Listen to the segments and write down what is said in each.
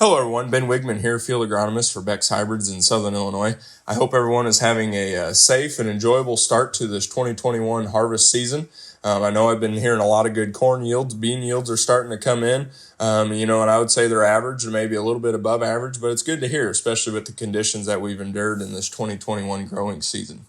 Hello everyone, Ben Wiegmann here, field agronomist for Beck's Hybrids in Southern Illinois. I hope everyone is having a safe and enjoyable start to this 2021 harvest season. I know I've been hearing a lot of good corn yields. Bean yields are starting to come in, and I would say they're average or maybe a little bit above average, but it's good to hear, especially with the conditions that we've endured in this 2021 growing season.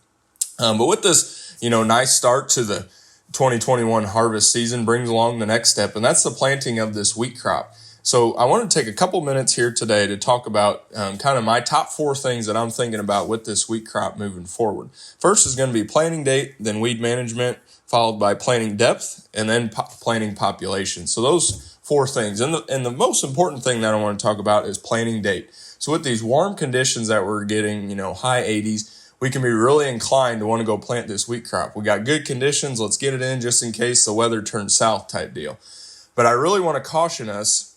But with this, nice start to the 2021 harvest season brings along the next step, and that's the planting of this wheat crop. So I want to take a couple minutes here today to talk about kind of my top 4 things that I'm thinking about with this wheat crop moving forward. First is going to be planting date, then weed management, followed by planting depth, and then planting population. So those 4 things. And the most important thing that I want to talk about is planting date. So with these warm conditions that we're getting, high 80s, we can be really inclined to want to go plant this wheat crop. We got good conditions. Let's get it in just in case the weather turns south type deal. But I really want to caution us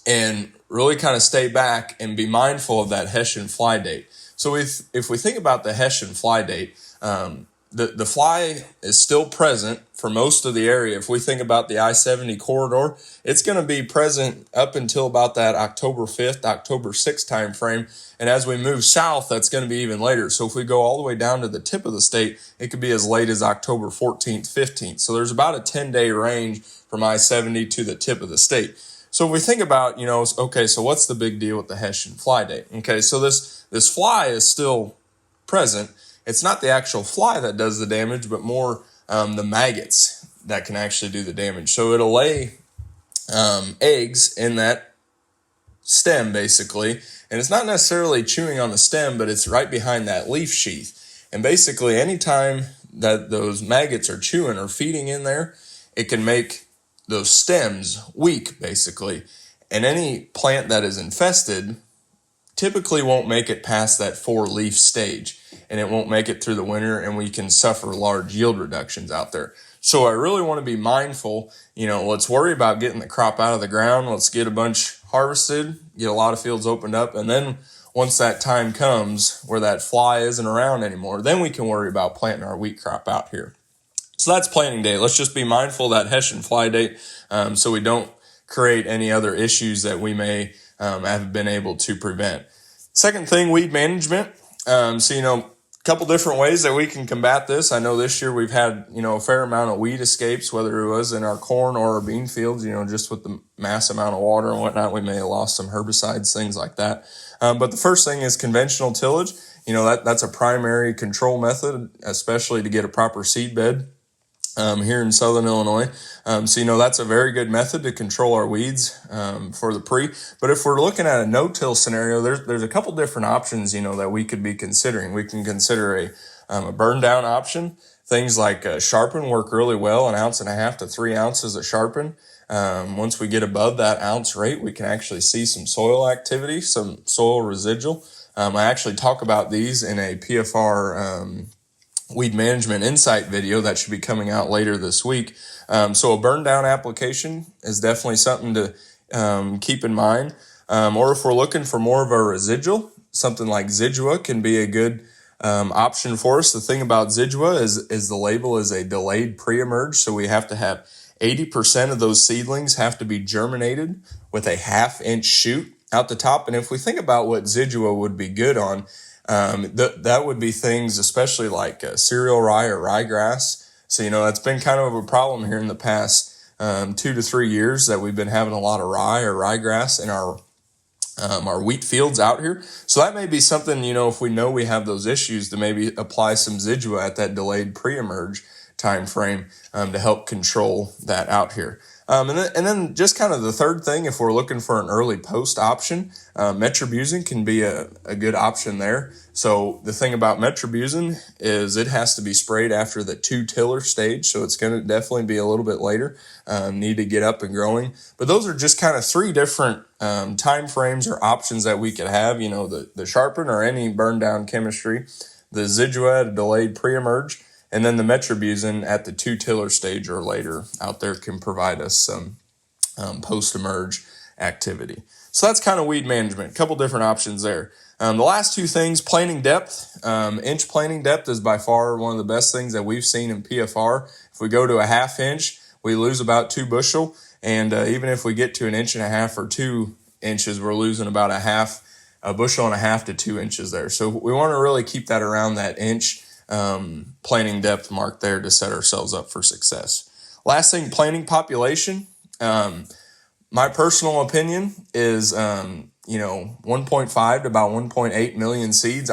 and really kind of stay back and be mindful of that Hessian fly date. So if we think about the Hessian fly date, the fly is still present for most of the area. If we think about the I-70 corridor, it's going to be present up until about that October 5th, October 6th time frame. And as we move south, that's going to be even later. So if we go all the way down to the tip of the state, it could be as late as October 14th, 15th. So there's about a 10-day range from I-70 to the tip of the state. So if we think about, okay, so what's the big deal with the Hessian fly date? Okay, so this fly is still present. It's not the actual fly that does the damage, but more the maggots that can actually do the damage. So it'll lay eggs in that stem, basically, and it's not necessarily chewing on the stem, but it's right behind that leaf sheath. And basically, anytime that those maggots are chewing or feeding in there, it can make those stems weak, basically. And any plant that is infested typically won't make it past that 4-leaf stage, and it won't make it through the winter, and we can suffer large yield reductions out there. So I really want to be mindful, let's worry about getting the crop out of the ground. Let's get a bunch harvested, get a lot of fields opened up, and then once that time comes where that fly isn't around anymore, then we can worry about planting our wheat crop out here. So that's planting date. Let's just be mindful of that Hessian fly date so we don't create any other issues that we may have been able to prevent. Second thing, weed management. A couple different ways that we can combat this. I know this year we've had, a fair amount of weed escapes, whether it was in our corn or our bean fields, just with the mass amount of water and whatnot, we may have lost some herbicides, things like that. But the first thing is conventional tillage. That's a primary control method, especially to get a proper seed bed. Here in Southern Illinois. That's a very good method to control our weeds for the pre. But if we're looking at a no-till scenario, there's a couple different options, that we could be considering. We can consider a burndown option. Things like Sharpen work really well, 1.5 ounces to 3 ounces of Sharpen. Once we get above that ounce rate, we can actually see some soil activity, some soil residual. I actually talk about these in a PFR weed management insight video that should be coming out later this week. So a burn down application is definitely something to keep in mind. Or if we're looking for more of a residual, something like Zidua can be a good option for us. The thing about Zidua is the label is a delayed pre-emerge. So we have to have 80% of those seedlings have to be germinated with a 1/2-inch shoot out the top. And if we think about what Zidua would be good on, that would be things, especially like cereal rye or ryegrass. So, that's been kind of a problem here in the past 2 to 3 years that we've been having a lot of rye or ryegrass in our wheat fields out here. So that may be something, if we know we have those issues, to maybe apply some Zidua at that delayed pre-emerge time frame to help control that out here. And then just kind of the third thing, if we're looking for an early post option, Metribuzin can be a good option there. So the thing about Metribuzin is it has to be sprayed after the 2-tiller stage. So it's going to definitely be a little bit later, need to get up and growing. But those are just kind of 3 different time frames or options that we could have, the Sharpen or any burn down chemistry, the Zidua at a delayed pre-emerge, and then the Metribuzin at the 2-tiller stage or later out there can provide us some post-emerge activity. So that's kind of weed management, a couple different options there. The last 2 things, planting depth. Inch planting depth is by far one of the best things that we've seen in PFR. If we go to a 1/2 inch, we lose about 2 bushel. And even if we get to 1.5 inches or 2 inches, we're losing about a bushel and a half to 2 inches there. So we want to really keep that around that inch planting depth mark there to set ourselves up for success. Last thing, planting population. My personal opinion is, 1.5 to about 1.8 million seeds.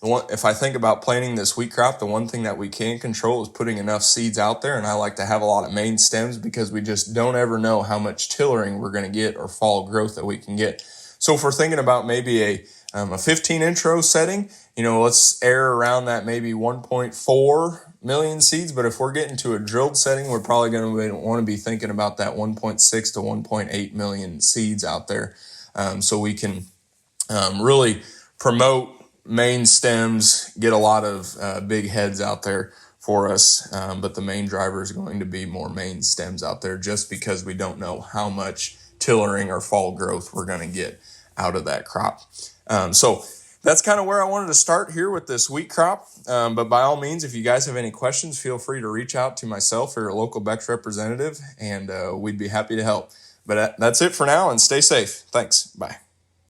If I think about planting this wheat crop, the one thing that we can control is putting enough seeds out there. And I like to have a lot of main stems because we just don't ever know how much tillering we're going to get or fall growth that we can get. So if we're thinking about maybe a 15-inch row setting, let's err around that maybe 1.4 million seeds. But if we're getting to a drilled setting, we're probably going to want to be thinking about that 1.6 to 1.8 million seeds out there. So we can really promote main stems, get a lot of big heads out there for us. But the main driver is going to be more main stems out there just because we don't know how much tillering or fall growth we're going to get out of that crop. So that's kind of where I wanted to start here with this wheat crop. But by all means, if you guys have any questions, feel free to reach out to myself or your local Beck's representative, and we'd be happy to help. But that's it for now, and stay safe. Thanks. Bye.